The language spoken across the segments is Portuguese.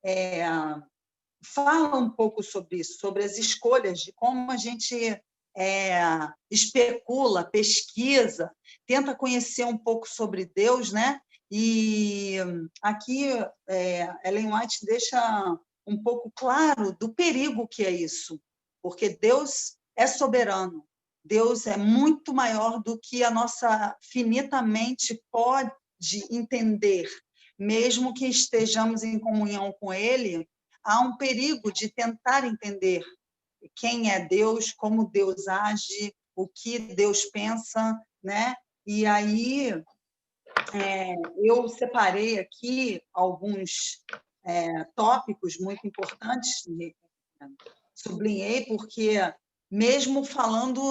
é, fala um pouco sobre isso, sobre as escolhas, de como a gente especula, pesquisa, tenta conhecer um pouco sobre Deus, né? E aqui Ellen White deixa um pouco claro do perigo que é isso, porque Deus é soberano, Deus é muito maior do que a nossa finita mente pode entender, mesmo que estejamos em comunhão com Ele, há um perigo de tentar entender quem é Deus, como Deus age, o que Deus pensa, né? E aí eu separei aqui alguns tópicos muito importantes, sublinhei porque mesmo falando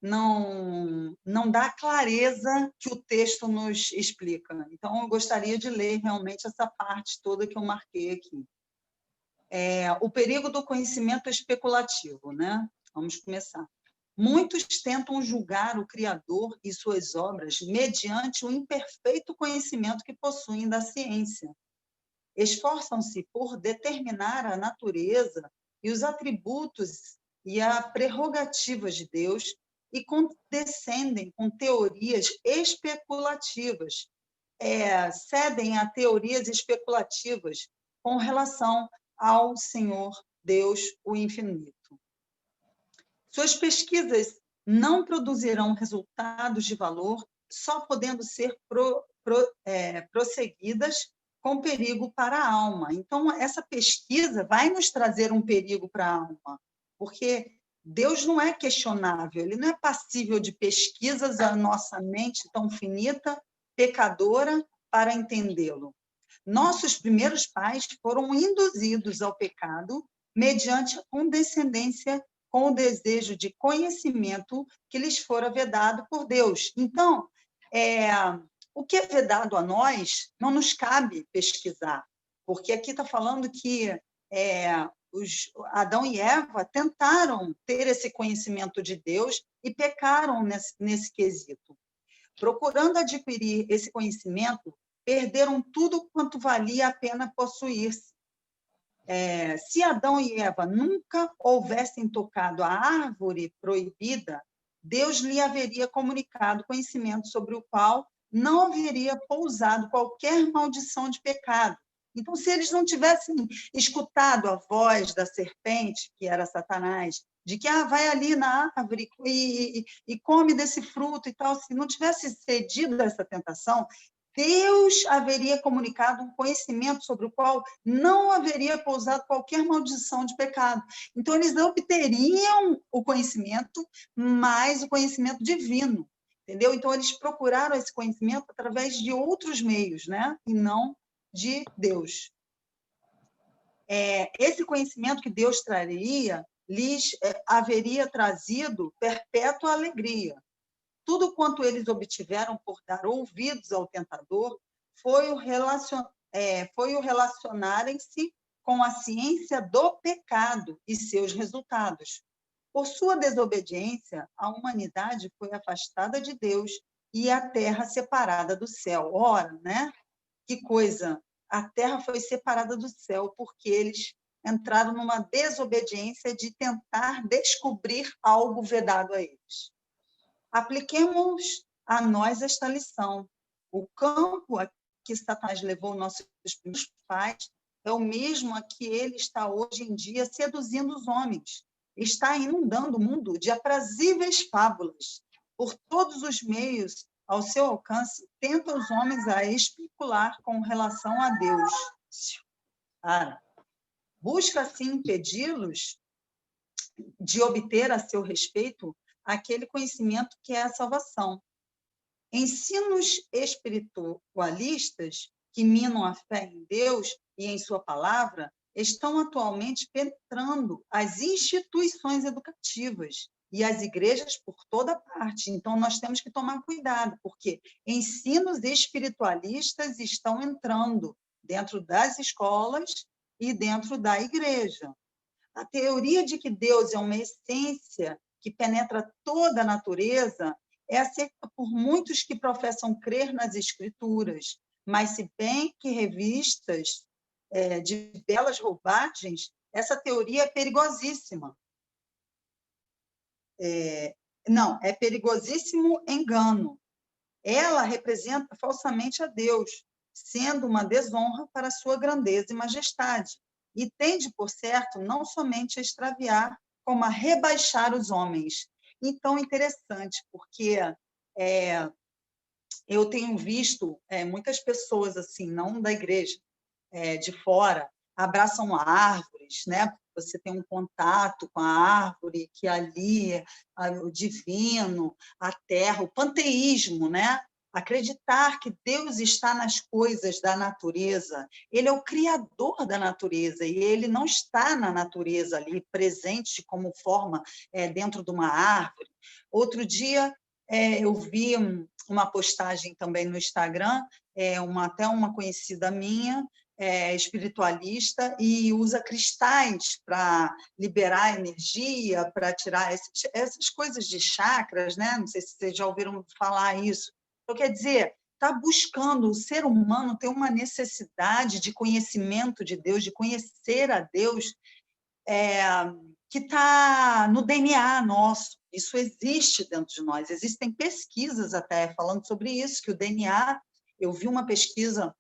não dá a clareza que o texto nos explica. Então eu gostaria de ler realmente essa parte toda que eu marquei aqui. O perigo do conhecimento especulativo, né? Vamos começar. Muitos tentam julgar o Criador e suas obras mediante o imperfeito conhecimento que possuem da ciência. Esforçam-se por determinar a natureza e os atributos e as prerrogativas de Deus e condescendem com teorias especulativas, cedem a teorias especulativas com relação ao Senhor Deus, o infinito. Suas pesquisas não produzirão resultados de valor, só podendo ser prosseguidas com perigo para a alma. Então, essa pesquisa vai nos trazer um perigo para a alma, porque Deus não é questionável, ele não é passível de pesquisas, a nossa mente tão finita, pecadora, para entendê-lo. Nossos primeiros pais foram induzidos ao pecado mediante a condescendência com o desejo de conhecimento que lhes fora vedado por Deus. Então, o que é vedado a nós não nos cabe pesquisar, porque aqui está falando que Adão e Eva tentaram ter esse conhecimento de Deus e pecaram nesse quesito. Procurando adquirir esse conhecimento, perderam tudo quanto valia a pena possuir-se. Se Adão e Eva nunca houvessem tocado a árvore proibida, Deus lhe haveria comunicado conhecimento sobre o qual não haveria pousado qualquer maldição de pecado. Então, se eles não tivessem escutado a voz da serpente, que era Satanás, de que vai ali na árvore e come desse fruto e tal, se não tivesse cedido a essa tentação, Deus haveria comunicado um conhecimento sobre o qual não haveria pousado qualquer maldição de pecado. Então, eles obteriam o conhecimento, mas o conhecimento divino, entendeu? Então, eles procuraram esse conhecimento através de outros meios, né? E não de Deus. Esse conhecimento que Deus traria lhes haveria trazido perpétua alegria. Tudo quanto eles obtiveram por dar ouvidos ao tentador foi o relacionarem-se com a ciência do pecado e seus resultados. Por sua desobediência, a humanidade foi afastada de Deus e a terra separada do céu. Ora, né? Que coisa! A terra foi separada do céu porque eles entraram numa desobediência de tentar descobrir algo vedado a eles. Apliquemos a nós esta lição. O campo a que Satanás levou nossos primeiros pais é o mesmo a que ele está hoje em dia seduzindo os homens. Está inundando o mundo de aprazíveis fábulas. Por todos os meios ao seu alcance, tenta os homens a especular com relação a Deus. Busca, assim, impedi-los de obter a seu respeito aquele conhecimento que é a salvação. Ensinos espiritualistas que minam a fé em Deus e em sua palavra estão atualmente penetrando as instituições educativas e as igrejas por toda parte. Então, nós temos que tomar cuidado, porque ensinos espiritualistas estão entrando dentro das escolas e dentro da igreja. A teoria de que Deus é uma essência que penetra toda a natureza é aceita por muitos que professam crer nas Escrituras, mas se bem que revistas de belas roubagens, essa teoria é perigosíssima. Não, é perigosíssimo engano. Ela representa falsamente a Deus, sendo uma desonra para a sua grandeza e majestade, e tende, por certo, não somente a extraviar, como a rebaixar os homens. Então, interessante, porque eu tenho visto muitas pessoas, assim, não da igreja, de fora, abraçam árvores, né? Você tem um contato com a árvore, que ali o divino, a terra, o panteísmo, né? Acreditar que Deus está nas coisas da natureza, Ele é o criador da natureza, e Ele não está na natureza ali, presente como forma dentro de uma árvore. Outro dia, eu vi uma postagem também no Instagram, até uma conhecida minha, espiritualista, e usa cristais para liberar energia, para tirar essas coisas de chakras, né? Não sei se vocês já ouviram falar isso. Então, quer dizer, está buscando, o ser humano tem uma necessidade de conhecimento de Deus, de conhecer a Deus, que está no DNA nosso. Isso existe dentro de nós. Existem pesquisas até falando sobre isso, que o DNA, eu vi uma pesquisa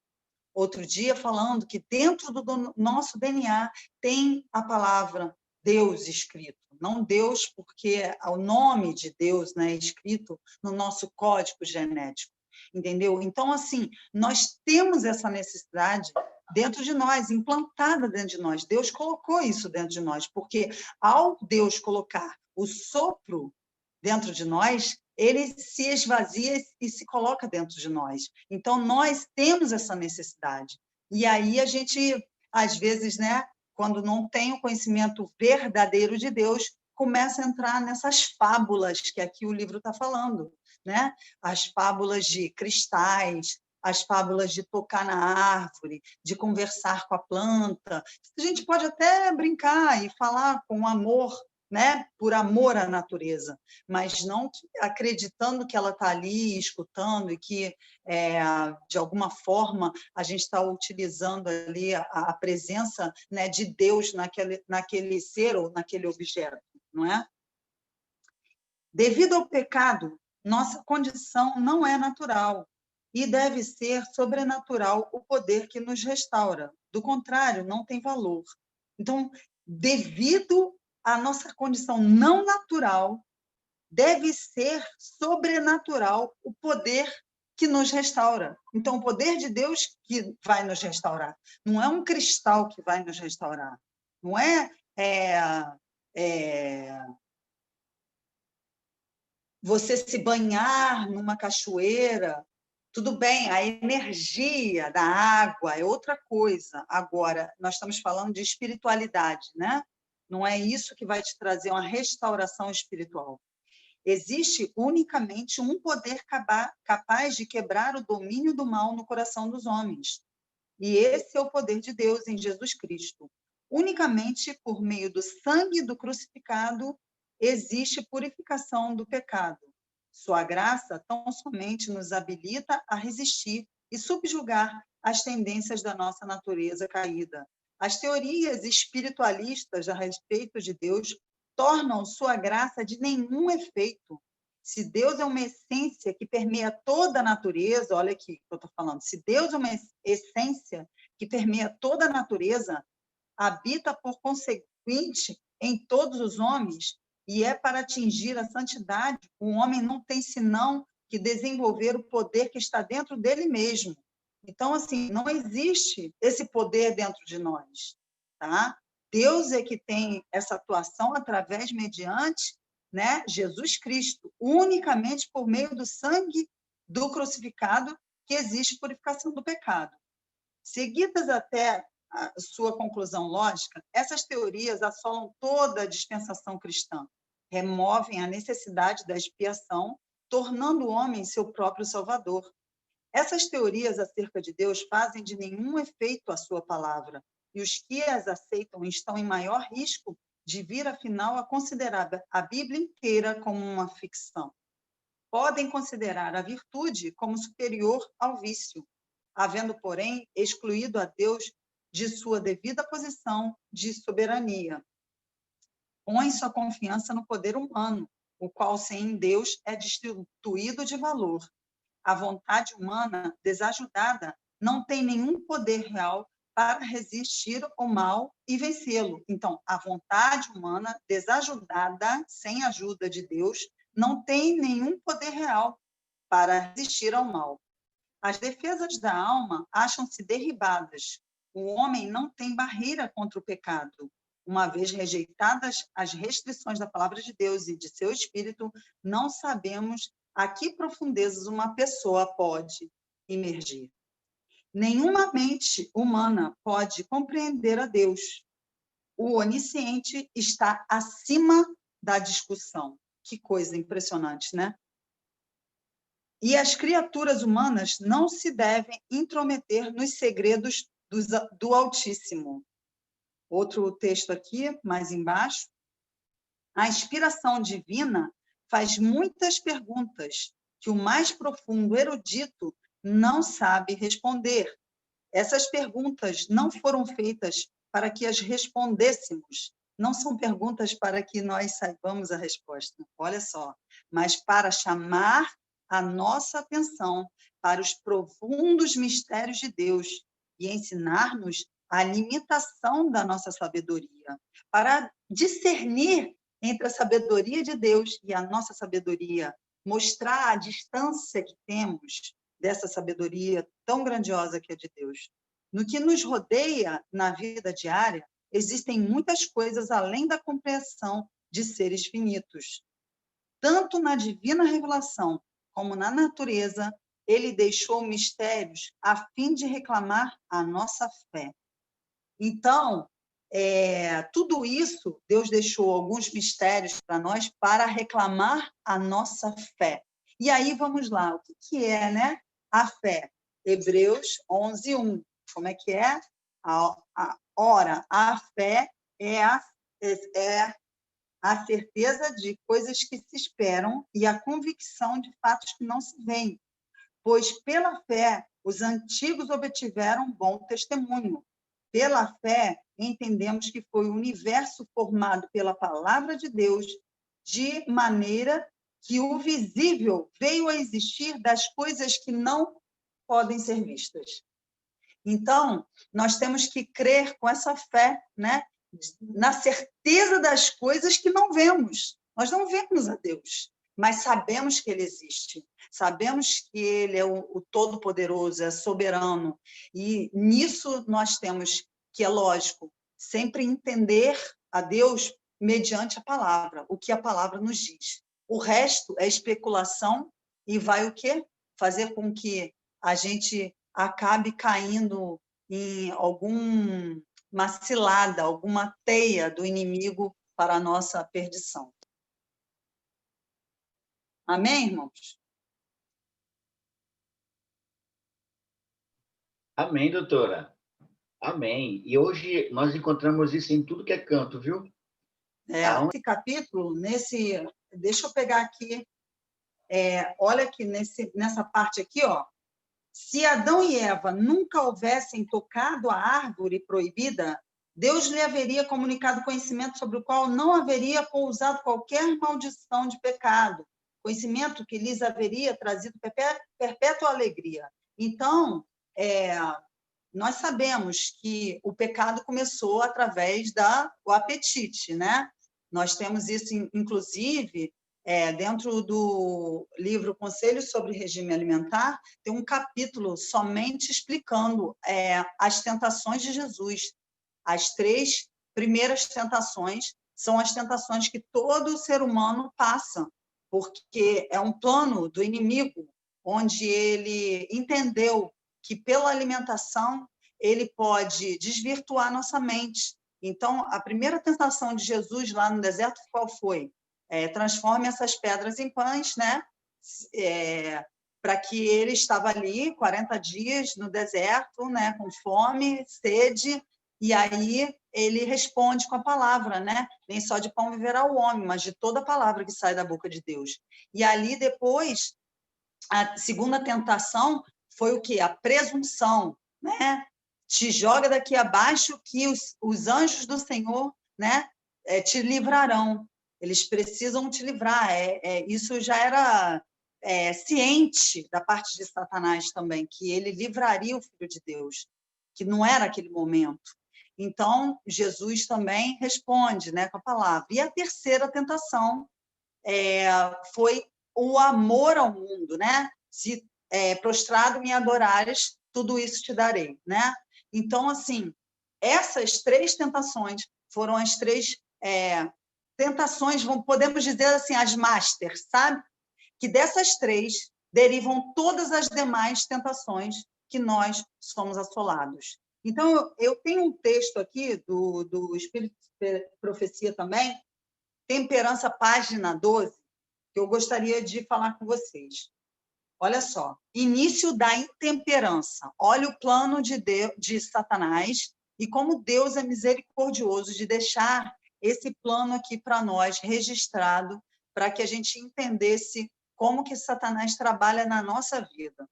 outro dia falando que dentro do nosso DNA tem a palavra Deus escrito. Não Deus porque é o nome de Deus, né, escrito no nosso código genético, entendeu? Então, assim, nós temos essa necessidade dentro de nós, implantada dentro de nós. Deus colocou isso dentro de nós, porque ao Deus colocar o sopro dentro de nós, ele se esvazia e se coloca dentro de nós. Então, nós temos essa necessidade. E aí a gente, às vezes, né, quando não tem o conhecimento verdadeiro de Deus, começa a entrar nessas fábulas que aqui o livro está falando, né? As fábulas de cristais, as fábulas de tocar na árvore, de conversar com a planta. A gente pode até brincar e falar com amor, né? Por amor à natureza, mas não acreditando que ela está ali escutando e que, de alguma forma, a gente está utilizando ali a presença, né, de Deus naquele ser ou naquele objeto, não é? Devido ao pecado, nossa condição não é natural e deve ser sobrenatural o poder que nos restaura. Do contrário, não tem valor. Então, devido à nossa condição não natural, deve ser sobrenatural o poder que nos restaura. Então, o poder de Deus que vai nos restaurar. Não é um cristal que vai nos restaurar. Não é, você se banhar numa cachoeira. Tudo bem, a energia da água é outra coisa. Agora, nós estamos falando de espiritualidade, né? Não é isso que vai te trazer uma restauração espiritual. Existe unicamente um poder capaz de quebrar o domínio do mal no coração dos homens. E esse é o poder de Deus em Jesus Cristo. Unicamente por meio do sangue do crucificado existe purificação do pecado. Sua graça tão somente nos habilita a resistir e subjugar as tendências da nossa natureza caída. As teorias espiritualistas a respeito de Deus tornam sua graça de nenhum efeito. Se Deus é uma essência que permeia toda a natureza, olha aqui que eu estou falando, se Deus é uma essência que permeia toda a natureza, habita por conseguinte em todos os homens, e é para atingir a santidade, o homem não tem senão que desenvolver o poder que está dentro dele mesmo. Então, assim, não existe esse poder dentro de nós, tá? Deus é que tem essa atuação através, mediante, né, Jesus Cristo, unicamente por meio do sangue do crucificado que existe purificação do pecado. Seguidas até a sua conclusão lógica, essas teorias assolam toda a dispensação cristã, removem a necessidade da expiação, tornando o homem seu próprio salvador. Essas teorias acerca de Deus fazem de nenhum efeito a sua palavra, e os que as aceitam estão em maior risco de vir, afinal, a considerar a Bíblia inteira como uma ficção. Podem considerar a virtude como superior ao vício, havendo, porém, excluído a Deus de sua devida posição de soberania. Põe sua confiança no poder humano, o qual, sem Deus, é destituído de valor. A vontade humana desajudada não tem nenhum poder real para resistir ao mal e vencê-lo. Então, a vontade humana desajudada, sem a ajuda de Deus, não tem nenhum poder real para resistir ao mal. As defesas da alma acham-se derribadas. O homem não tem barreira contra o pecado. Uma vez rejeitadas as restrições da palavra de Deus e de seu espírito, não sabemos a que profundezas uma pessoa pode emergir. Nenhuma mente humana pode compreender a Deus. O onisciente está acima da discussão. Que coisa impressionante, né? E as criaturas humanas não se devem intrometer nos segredos do Altíssimo. Outro texto aqui, mais embaixo. A inspiração divina faz muitas perguntas que o mais profundo erudito não sabe responder. Essas perguntas não foram feitas para que as respondêssemos, não são perguntas para que nós saibamos a resposta, olha só, mas para chamar a nossa atenção para os profundos mistérios de Deus e ensinar-nos a limitação da nossa sabedoria, para discernir entre a sabedoria de Deus e a nossa sabedoria, mostrar a distância que temos dessa sabedoria tão grandiosa que é de Deus. No que nos rodeia na vida diária, existem muitas coisas além da compreensão de seres finitos. Tanto na divina revelação como na natureza, ele deixou mistérios a fim de reclamar a nossa fé. Então, tudo isso, Deus deixou alguns mistérios para nós para reclamar a nossa fé. E aí, vamos lá, o que é, né? A fé. Hebreus 11:1. Como é que é? Ora, a fé é a certeza de coisas que se esperam e a convicção de fatos que não se veem. Pois pela fé os antigos obtiveram bom testemunho. Pela fé entendemos que foi o universo formado pela palavra de Deus, de maneira que o visível veio a existir das coisas que não podem ser vistas. Então, nós temos que crer com essa fé, né? Na certeza das coisas que não vemos. Nós não vemos a Deus, mas sabemos que Ele existe. Sabemos que Ele é o Todo-Poderoso, é soberano. E nisso nós temos que, é lógico, sempre entender a Deus mediante a palavra, o que a palavra nos diz. O resto é especulação e vai o quê? Fazer com que a gente acabe caindo em alguma cilada, alguma teia do inimigo para a nossa perdição. Amém, irmãos? Amém, doutora. Amém. E hoje nós encontramos isso em tudo que é canto, viu? Esse capítulo, deixa eu pegar aqui, olha aqui nessa parte aqui, ó. Se Adão e Eva nunca houvessem tocado a árvore proibida, Deus lhe haveria comunicado conhecimento sobre o qual não haveria pousado qualquer maldição de pecado, conhecimento que lhes haveria trazido perpétua alegria. Então, nós sabemos que o pecado começou através do apetite, né? Nós temos isso, inclusive, dentro do livro Conselhos sobre Regime Alimentar, tem um capítulo somente explicando as tentações de Jesus. As 3 primeiras tentações são as tentações que todo ser humano passa, porque é um plano do inimigo, onde ele entendeu que pela alimentação ele pode desvirtuar nossa mente. Então, a primeira tentação de Jesus lá no deserto, qual foi? Transforme essas pedras em pães, né? Para que ele estava ali 40 dias no deserto, né? Com fome, sede, e aí ele responde com a palavra, né? Nem só de pão viverá o homem, mas de toda a palavra que sai da boca de Deus. E ali depois, a segunda tentação foi o quê? A presunção, né? te joga daqui abaixo que os anjos do Senhor, né, te livrarão. Eles precisam te livrar. Isso já era ciente da parte de Satanás também, que ele livraria o Filho de Deus, que não era aquele momento. Então, Jesus também responde, né, com a palavra. E a terceira tentação foi o amor ao mundo, né? Se prostrado me adorares, tudo isso te darei, né? Então, assim, essas três tentações foram as três tentações, podemos dizer assim, as masters, sabe? Que dessas três derivam todas as demais tentações que nós somos assolados. Então, eu tenho um texto aqui do Espírito de Profecia também, Temperança, página 12, que eu gostaria de falar com vocês. Olha só, início da intemperança. Olha o plano de Satanás e como Deus é misericordioso de deixar esse plano aqui para nós registrado, para que a gente entendesse como que Satanás trabalha na nossa vida.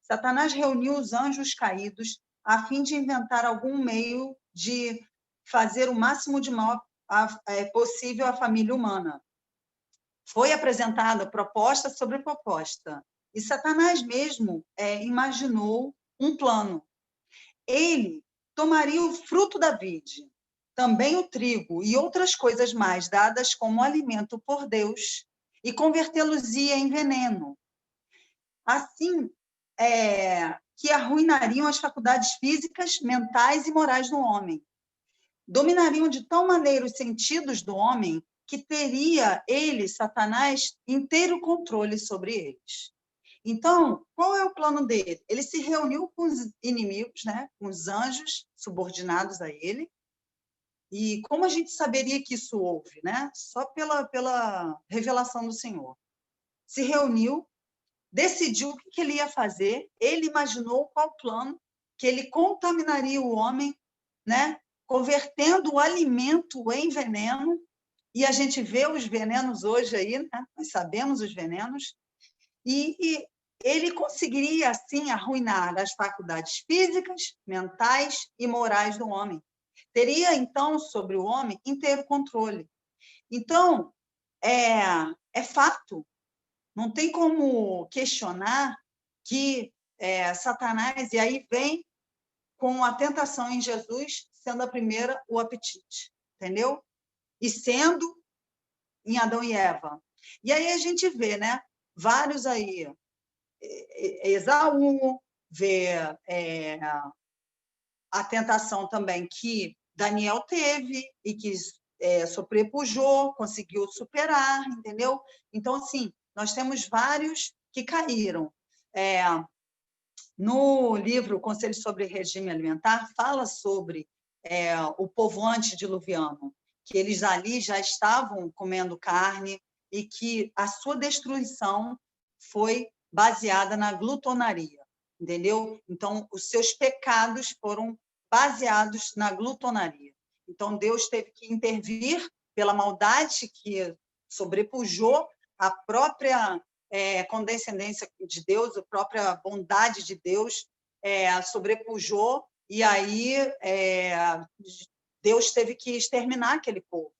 Satanás reuniu os anjos caídos a fim de inventar algum meio de fazer o máximo de mal possível à família humana. Foi apresentada proposta sobre proposta, e Satanás mesmo imaginou um plano. Ele tomaria o fruto da vide, também o trigo e outras coisas mais dadas como alimento por Deus, e convertê-los-ia em veneno. Assim, que arruinariam as faculdades físicas, mentais e morais do homem. Dominariam de tal maneira os sentidos do homem que teria ele, Satanás, inteiro controle sobre eles. Então, qual é o plano dele? Ele se reuniu com os inimigos, né, com os anjos subordinados a ele. E como a gente saberia que isso houve, né? Só pela revelação do Senhor. Se reuniu, decidiu o que ele ia fazer, ele imaginou qual plano, que ele contaminaria o homem, né? Convertendo o alimento em veneno, e a gente vê os venenos hoje aí, né? Nós sabemos os venenos, e ele conseguiria, assim, arruinar as faculdades físicas, mentais e morais do homem. Teria, então, sobre o homem inteiro controle. Então, é fato, não tem como questionar que Satanás, e aí vem com a tentação em Jesus, sendo a primeira o apetite, entendeu? E sendo em Adão e Eva. E aí a gente vê, né? Vários aí, Esaú, vê a tentação também que Daniel teve e que sobrepujou, conseguiu superar, entendeu? Então, assim, nós temos vários que caíram. No livro Conselho sobre Regime Alimentar, fala sobre o povo antediluviano, que eles ali já estavam comendo carne e que a sua destruição foi baseada na glutonaria, entendeu? Então, os seus pecados foram baseados na glutonaria. Então, Deus teve que intervir pela maldade que sobrepujou a própria condescendência de Deus, a própria bondade de Deus sobrepujou, e aí Deus teve que exterminar aquele povo.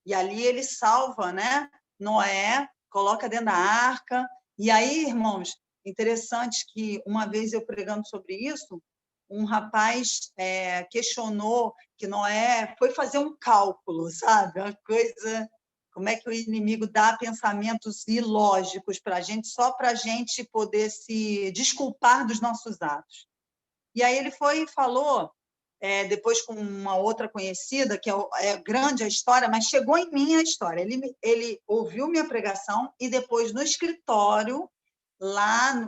E ali ele salva, né? Noé, coloca dentro da arca. E aí, irmãos, interessante que uma vez eu pregando sobre isso, um rapaz questionou que Noé foi fazer um cálculo, sabe? Uma coisa... Como é que o inimigo dá pensamentos ilógicos para a gente, só para a gente poder se desculpar dos nossos atos. E aí ele foi e falou, depois com uma outra conhecida, que é grande a história, mas chegou em mim a história. Ele ouviu minha pregação e depois no escritório,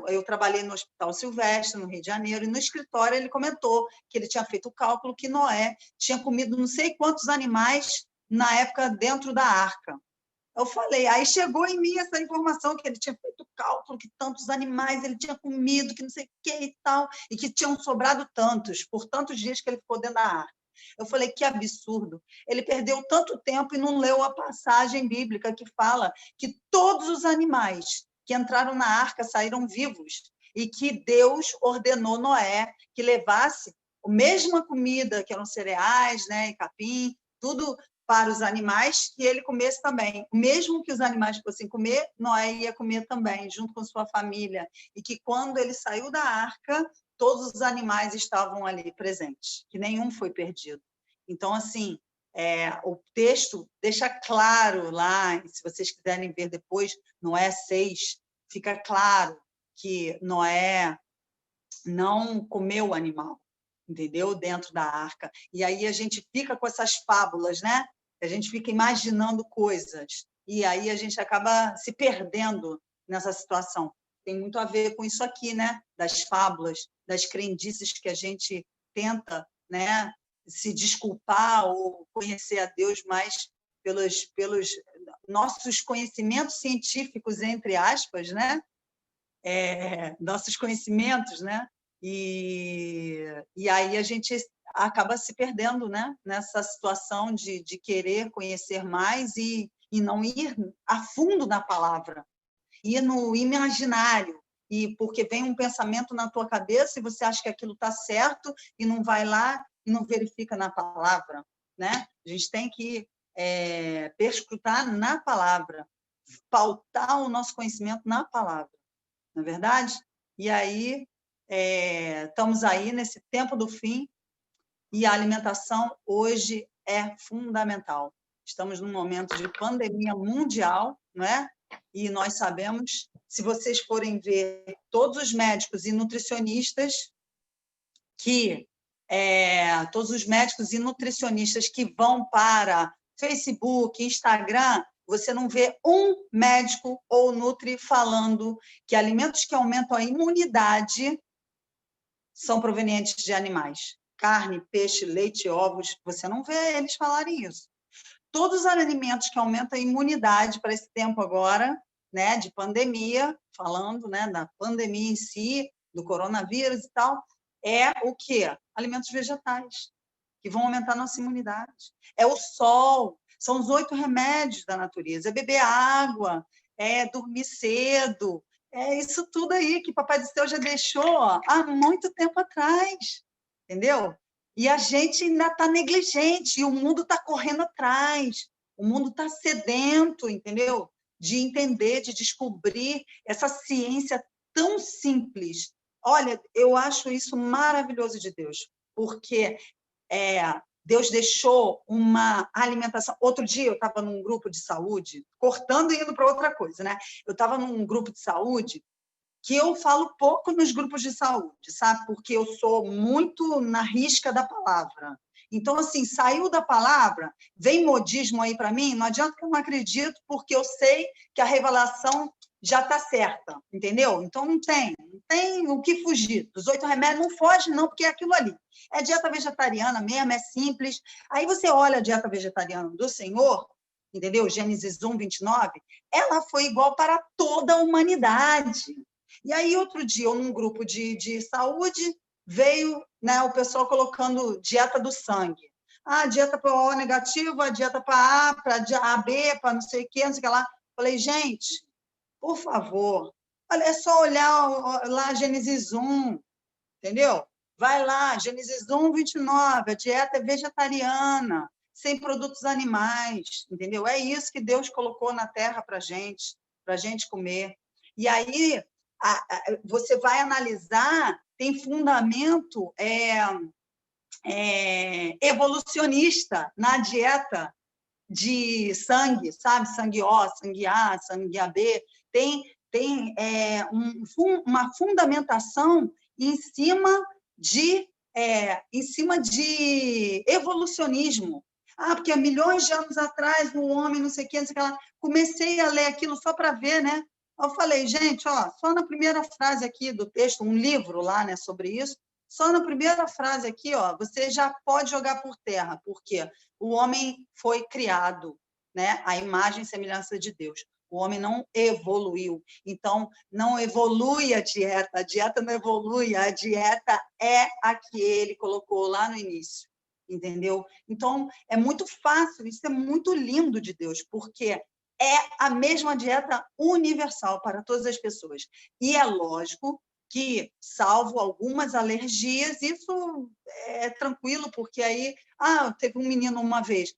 eu trabalhei no Hospital Silvestre, no Rio de Janeiro, e no escritório ele comentou que ele tinha feito o cálculo que Noé tinha comido não sei quantos animais na época dentro da arca. Eu falei, aí chegou em mim essa informação que ele tinha feito cálculo, que tantos animais ele tinha comido, que não sei o que e tal, e que tinham sobrado tantos, por tantos dias que ele ficou dentro da arca. Eu falei, que absurdo. Ele perdeu tanto tempo e não leu a passagem bíblica que fala que todos os animais que entraram na arca saíram vivos e que Deus ordenou Noé que levasse a mesma comida, que eram cereais, né, e capim, tudo para os animais, que ele comesse também. O mesmo que os animais fossem comer, Noé ia comer também, junto com sua família. E que quando ele saiu da arca, todos os animais estavam ali presentes, que nenhum foi perdido. Então, assim, o texto deixa claro lá, se vocês quiserem ver depois, Noé 6, fica claro que Noé não comeu o animal, entendeu? Dentro da arca. E aí a gente fica com essas fábulas, né? A gente fica imaginando coisas. E aí a gente acaba se perdendo nessa situação. Tem muito a ver com isso aqui, né? Das fábulas, das crendices que a gente tenta, né, se desculpar ou conhecer a Deus mais pelos nossos conhecimentos científicos, entre aspas, né? Nossos conhecimentos, né? E aí a gente acaba se perdendo, né? Nessa situação de querer conhecer mais e não ir a fundo na palavra, ir no imaginário, e porque vem um pensamento na tua cabeça e você acha que aquilo está certo e não vai lá e não verifica na palavra, né? A gente tem que perscrutar na palavra, pautar o nosso conhecimento na palavra, não é verdade? E aí estamos aí nesse tempo do fim e a alimentação hoje é fundamental. Estamos num momento de pandemia mundial, não é? E nós sabemos, se vocês forem ver todos os médicos e nutricionistas todos os médicos e nutricionistas que vão para Facebook, Instagram, você não vê um médico ou nutri falando que alimentos que aumentam a imunidade são provenientes de animais. Carne, peixe, leite, ovos, você não vê eles falarem isso. Todos os alimentos que aumentam a imunidade para esse tempo agora, né, de pandemia, falando, né, da pandemia em si, do coronavírus e tal, é o quê? Alimentos vegetais, que vão aumentar a nossa imunidade. É o sol, são os 8 remédios da natureza, é beber água, é dormir cedo, é isso tudo aí que Papai do Céu já deixou há muito tempo atrás, entendeu? E a gente ainda está negligente, e o mundo está correndo atrás, o mundo está sedento, entendeu? De entender, de descobrir essa ciência tão simples. Olha, eu acho isso maravilhoso de Deus, porque Deus deixou uma alimentação. Outro dia eu estava num grupo de saúde, cortando e indo para outra coisa, né? Eu estava num grupo de saúde que eu falo pouco nos grupos de saúde, sabe? Porque eu sou muito na risca da palavra. Então, assim, saiu da palavra, vem modismo aí para mim, não adianta que eu não acredito, porque eu sei que a revelação já está certa, entendeu? Então, não tem o que fugir. Dos 8 remédios, não foge, não, porque é aquilo ali. É dieta vegetariana mesmo, é simples. Aí você olha a dieta vegetariana do Senhor, entendeu? Gênesis 1, 29, ela foi igual para toda a humanidade. E aí, outro dia, eu num grupo de saúde, veio, né, o pessoal colocando dieta do sangue. Dieta para O negativo, a dieta para A, para AB, para não sei o quê, não sei o que lá. Falei, gente, por favor, olha, é só olhar lá Gênesis 1, entendeu? Vai lá, Gênesis 1, 29, a dieta é vegetariana, sem produtos animais, entendeu? É isso que Deus colocou na terra para gente comer. E aí, você vai analisar, tem fundamento evolucionista na dieta de sangue, sabe? Sangue O, sangue A, sangue AB. Tem uma fundamentação em cima de evolucionismo. Porque há milhões de anos atrás, no homem, não sei o que, não sei o que lá, comecei a ler aquilo só para ver, né? Eu falei, gente, só na primeira frase aqui do texto, um livro lá, né, sobre isso, só na primeira frase aqui, você já pode jogar por terra, porque o homem foi criado, né, à imagem e semelhança de Deus. O homem não evoluiu. Então, não evolui a dieta não evolui, a dieta é a que ele colocou lá no início, entendeu? Então, é muito fácil, isso é muito lindo de Deus, porque é a mesma dieta universal para todas as pessoas. E é lógico que, salvo algumas alergias, isso é tranquilo, porque aí, teve um menino uma vez,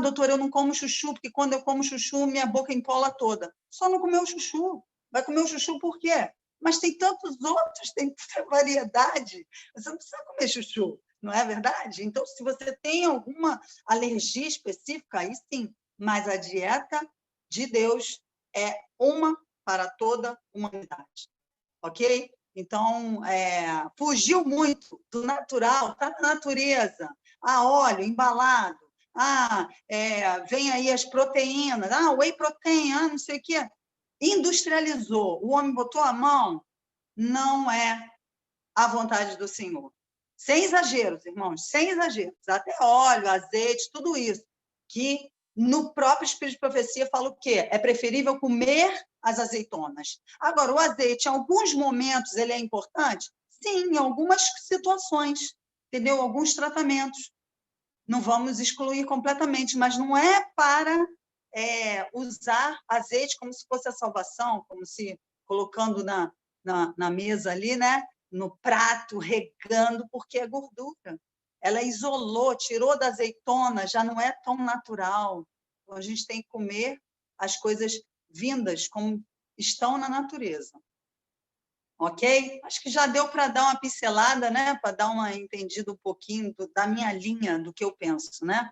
doutora, eu não como chuchu, porque quando eu como chuchu, minha boca empola toda. Só não comeu chuchu. Vai comer o chuchu por quê? Mas tem tantos outros, tem tanta variedade. Você não precisa comer chuchu, não é verdade? Então, se você tem alguma alergia específica, aí sim, mas a dieta de Deus é uma para toda a humanidade, ok? Então, fugiu muito do natural, está na natureza. Óleo, embalado. Vem aí as proteínas. Whey protein, não sei o quê. Industrializou. O homem botou a mão, não é a vontade do Senhor. Sem exageros, irmãos, sem exageros. Até óleo, azeite, tudo isso. Que no próprio Espírito de Profecia fala o quê? É preferível comer as azeitonas. Agora, o azeite, em alguns momentos, ele é importante? Sim, em algumas situações, entendeu? Alguns tratamentos. Não vamos excluir completamente, mas não é para usar azeite como se fosse a salvação, como se colocando na mesa ali, né? No prato, regando, porque é gordura. Ela isolou, tirou da azeitona, já não é tão natural. Então, a gente tem que comer as coisas vindas como estão na natureza. Ok? Acho que já deu para dar uma pincelada, né? Para dar uma entendida um pouquinho da minha linha, do que eu penso, né?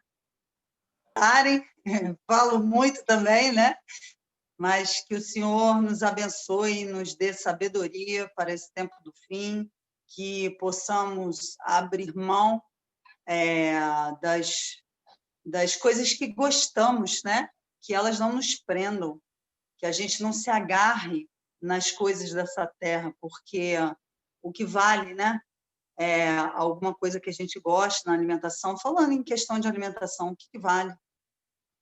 Falo muito também, né? Mas que o Senhor nos abençoe e nos dê sabedoria para esse tempo do fim, que possamos abrir mão das coisas que gostamos, né? Que elas não nos prendam, que a gente não se agarre nas coisas dessa terra, porque o que vale, né? Alguma coisa que a gente gosta na alimentação. Falando em questão de alimentação, o que vale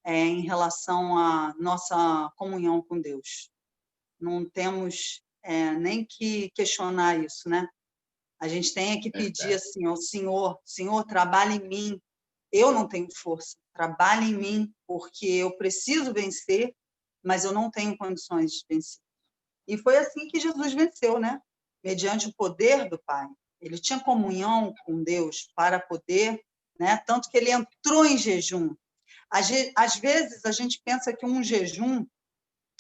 em relação à nossa comunhão com Deus? Não temos nem que questionar isso, né? A gente tem que pedir assim ao Senhor, Senhor, trabalhe em mim. Eu não tenho força, trabalhe em mim, porque eu preciso vencer, mas eu não tenho condições de vencer. E foi assim que Jesus venceu, né? Mediante o poder do Pai. Ele tinha comunhão com Deus para poder, né? Tanto que ele entrou em jejum. Às vezes a gente pensa que um jejum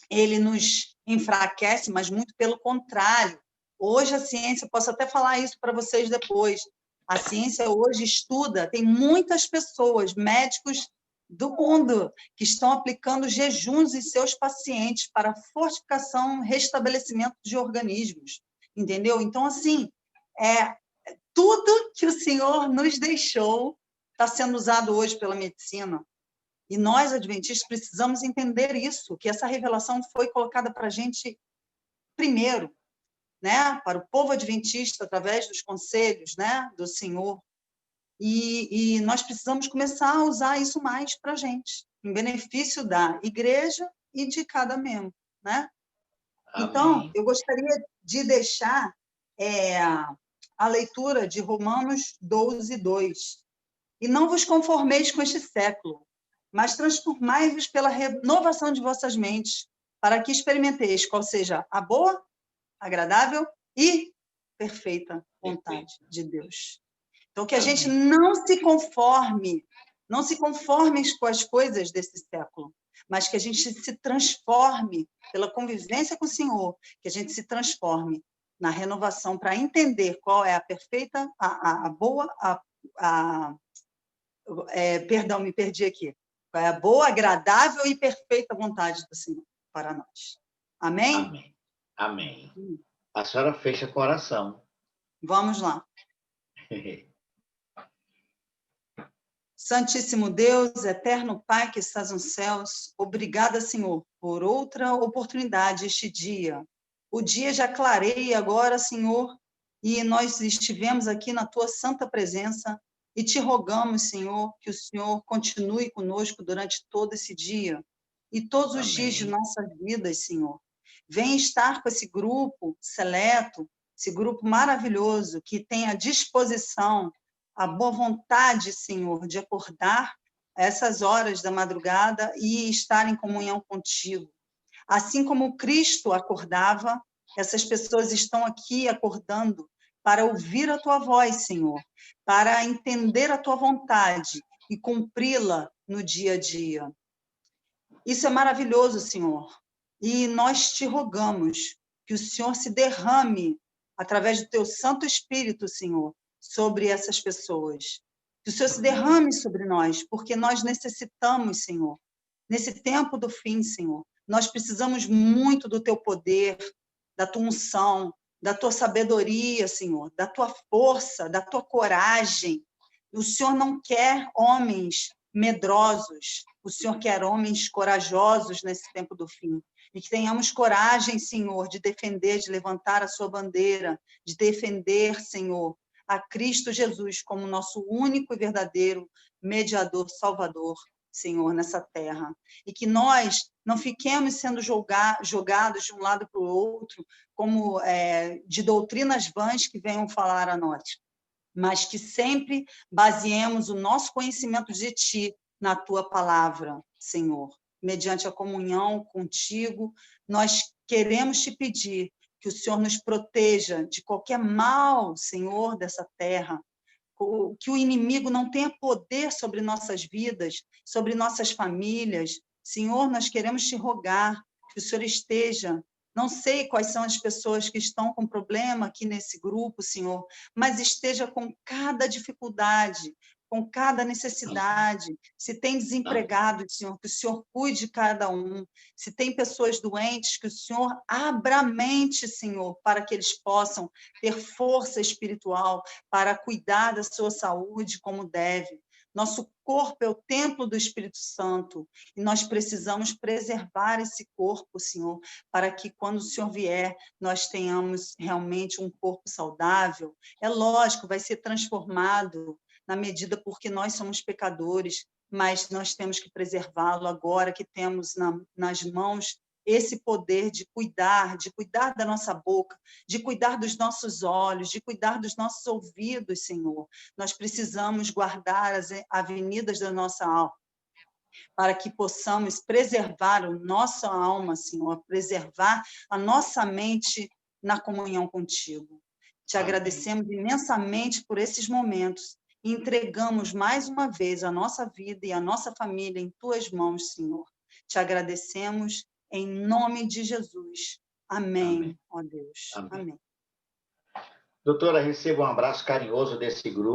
ele nos enfraquece, mas muito pelo contrário. Hoje a ciência, posso até falar isso para vocês depois, a ciência hoje estuda, tem muitas pessoas, médicos do mundo, que estão aplicando jejuns em seus pacientes para fortificação, restabelecimento de organismos, entendeu? Então, assim, tudo que o Senhor nos deixou está sendo usado hoje pela medicina. E nós, adventistas, precisamos entender isso, que essa revelação foi colocada para a gente primeiro, né? Para o povo adventista, através dos conselhos, né? Do Senhor. E nós precisamos começar a usar isso mais para a gente, em benefício da igreja e de cada membro, né? Amém. Então, eu gostaria de deixar a leitura de Romanos 12, 2. E não vos conformeis com este século, mas transformai-vos pela renovação de vossas mentes, para que experimenteis qual seja a boa, agradável e perfeita vontade de Deus. Então, que a gente não se conforme com as coisas desse século, mas que a gente se transforme pela convivência com o Senhor, que a gente se transforme na renovação para entender qual é a perfeita, a boa, perdão, me perdi aqui. Qual é a boa, agradável e perfeita vontade do Senhor para nós. Amém? Amém. Amém. A senhora fecha com oração. Vamos lá. Santíssimo Deus, eterno Pai que estás nos céus, obrigada, Senhor, por outra oportunidade este dia. O dia já clareia agora, Senhor, e nós estivemos aqui na tua santa presença e te rogamos, Senhor, que o Senhor continue conosco durante todo esse dia e todos os dias de nossas vidas, Senhor. Vem estar com esse grupo seleto, esse grupo maravilhoso que tem a disposição, a boa vontade, Senhor, de acordar a essas horas da madrugada e estar em comunhão contigo. Assim como Cristo acordava Essas pessoas estão aqui acordando para ouvir a tua voz, Senhor, para entender a tua vontade e cumpri-la no dia a dia. Isso é maravilhoso, Senhor. E nós te rogamos que o Senhor se derrame através do teu Santo Espírito, Senhor, sobre essas pessoas. Que o Senhor se derrame sobre nós, porque nós necessitamos, Senhor. Nesse tempo do fim, Senhor, nós precisamos muito do teu poder, da tua unção, da tua sabedoria, Senhor, da tua força, da tua coragem. O Senhor não quer homens medrosos, o Senhor quer homens corajosos nesse tempo do fim. E que tenhamos coragem, Senhor, de defender, de levantar a sua bandeira, de defender, Senhor, a Cristo Jesus como nosso único e verdadeiro mediador, salvador, Senhor, nessa terra. E que nós não fiquemos sendo jogados de um lado para o outro, como de doutrinas vãs que venham falar a nós, mas que sempre baseemos o nosso conhecimento de Ti na Tua palavra, Senhor. Mediante a comunhão contigo, nós queremos Te pedir que o Senhor nos proteja de qualquer mal, Senhor, dessa terra, que o inimigo não tenha poder sobre nossas vidas, sobre nossas famílias. Senhor, nós queremos Te rogar que o Senhor esteja. Não sei quais são as pessoas que estão com problema aqui nesse grupo, Senhor, mas esteja com cada dificuldade, com cada necessidade. Se tem desempregado, Senhor, que o Senhor cuide de cada um. Se tem pessoas doentes, que o Senhor abra a mente, Senhor, para que eles possam ter força espiritual para cuidar da sua saúde como deve. Nosso corpo é o templo do Espírito Santo e nós precisamos preservar esse corpo, Senhor, para que quando o Senhor vier, nós tenhamos realmente um corpo saudável. É lógico, vai ser transformado na medida porque nós somos pecadores, mas nós temos que preservá-lo agora que temos nas mãos esse poder de cuidar da nossa boca, de cuidar dos nossos olhos, de cuidar dos nossos ouvidos, Senhor. Nós precisamos guardar as avenidas da nossa alma, para que possamos preservar a nossa alma, Senhor, preservar a nossa mente na comunhão contigo. Te agradecemos imensamente por esses momentos e entregamos mais uma vez a nossa vida e a nossa família em tuas mãos, Senhor. Te agradecemos em nome de Jesus. Amém, ó Deus. Amém. Amém. Doutora, receba um abraço carinhoso desse grupo.